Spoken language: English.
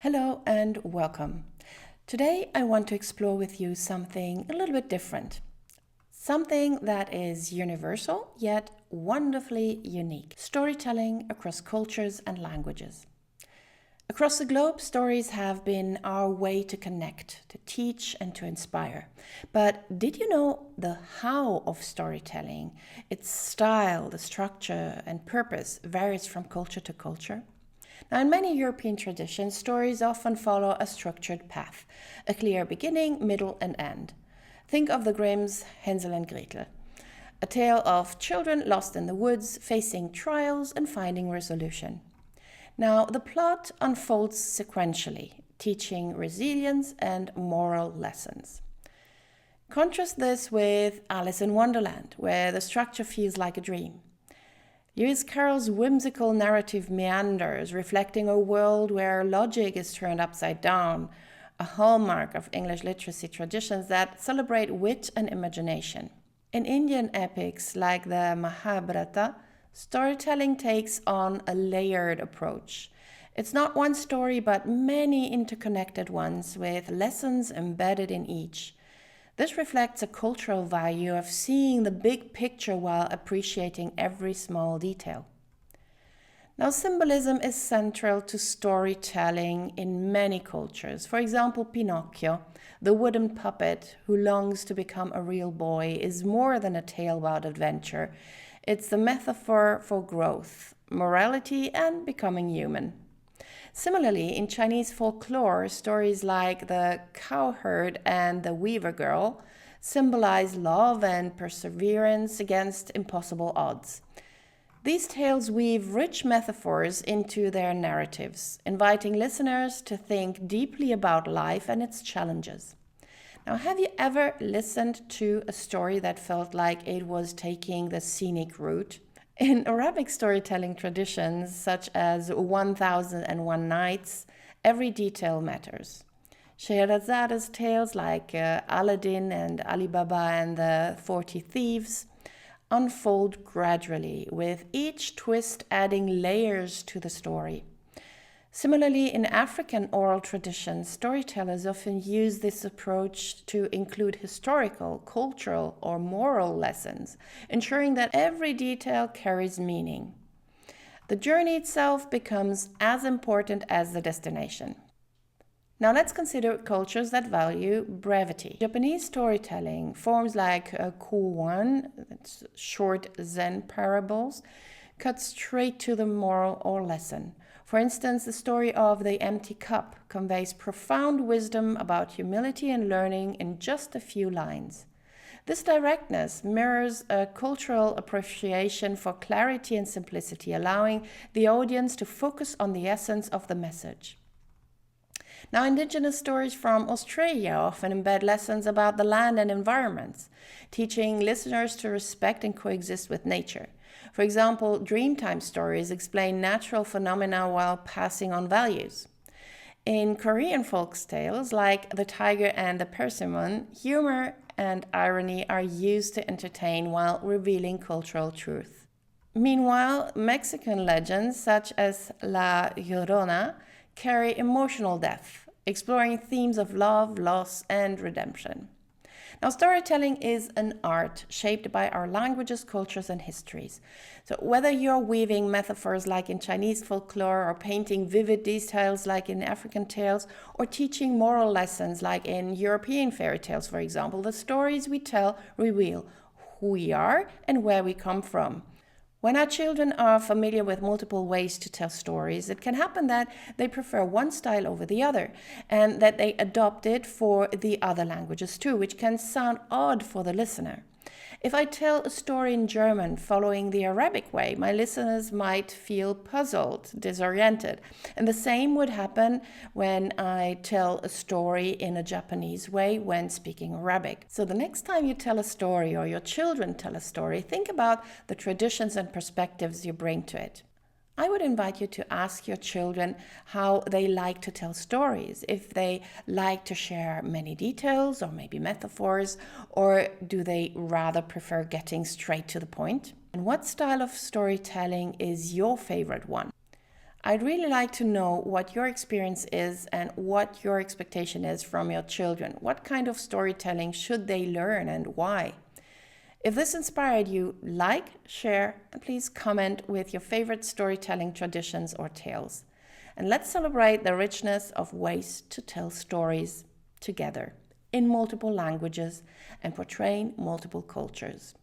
Hello and welcome. Today I want to explore with you something a little bit different. Something that is universal yet wonderfully unique. Storytelling across cultures and languages. Across the globe, stories have been our way to connect, to teach, and to inspire. But did you know the how of storytelling, its style, the structure, and purpose varies from culture to culture? Now, in many European traditions, stories often follow a structured path, a clear beginning, middle, and end. Think of the Grimm's Hänsel and Gretel, a tale of children lost in the woods, facing trials and finding resolution. Now, the plot unfolds sequentially, teaching resilience and moral lessons. Contrast this with Alice in Wonderland, where the structure feels like a dream. Lewis Carroll's whimsical narrative meanders, reflecting a world where logic is turned upside down, a hallmark of English literacy traditions that celebrate wit and imagination. In Indian epics like the Mahabharata, storytelling takes on a layered approach. It's not one story, but many interconnected ones with lessons embedded in each. This reflects a cultural value of seeing the big picture while appreciating every small detail. Now, symbolism is central to storytelling in many cultures. For example, Pinocchio, the wooden puppet who longs to become a real boy, is more than a tale about adventure. It's the metaphor for growth, morality, and becoming human. Similarly, in Chinese folklore, stories like the cowherd and the weaver girl symbolize love and perseverance against impossible odds. These tales weave rich metaphors into their narratives, inviting listeners to think deeply about life and its challenges. Now, have you ever listened to a story that felt like it was taking the scenic route? In Arabic storytelling traditions, such as 1001 Nights, every detail matters. Shehrazad's tales like Aladdin and Ali Baba and the 40 Thieves unfold gradually, with each twist adding layers to the story. Similarly, in African oral traditions, storytellers often use this approach to include historical, cultural, or moral lessons, ensuring that every detail carries meaning. The journey itself becomes as important as the destination. Now let's consider cultures that value brevity. Japanese storytelling, forms like koan, that's short Zen parables, cut straight to the moral or lesson. For instance, the story of the empty cup conveys profound wisdom about humility and learning in just a few lines. This directness mirrors a cultural appreciation for clarity and simplicity, allowing the audience to focus on the essence of the message. Now, indigenous stories from Australia often embed lessons about the land and environments, teaching listeners to respect and coexist with nature. For example, Dreamtime stories explain natural phenomena while passing on values. In Korean folk tales like The Tiger and the Persimmon, humor and irony are used to entertain while revealing cultural truth. Meanwhile, Mexican legends such as La Llorona carry emotional depth, exploring themes of love, loss, and redemption. Now, storytelling is an art shaped by our languages, cultures, and histories. So whether you're weaving metaphors like in Chinese folklore, or painting vivid details like in African tales, or teaching moral lessons like in European fairy tales, for example, the stories we tell reveal who we are and where we come from. When our children are familiar with multiple ways to tell stories, it can happen that they prefer one style over the other, and that they adopt it for the other languages too, which can sound odd for the listener. If I tell a story in German following the Arabic way, my listeners might feel puzzled, disoriented. And the same would happen when I tell a story in a Japanese way when speaking Arabic. So the next time you tell a story or your children tell a story, think about the traditions and perspectives you bring to it. I would invite you to ask your children how they like to tell stories, if they like to share many details or maybe metaphors, or do they rather prefer getting straight to the point? And what style of storytelling is your favorite one? I'd really like to know what your experience is and what your expectation is from your children. What kind of storytelling should they learn and why? If this inspired you, like, share, and please comment with your favorite storytelling traditions or tales. And let's celebrate the richness of ways to tell stories together in multiple languages and portraying multiple cultures.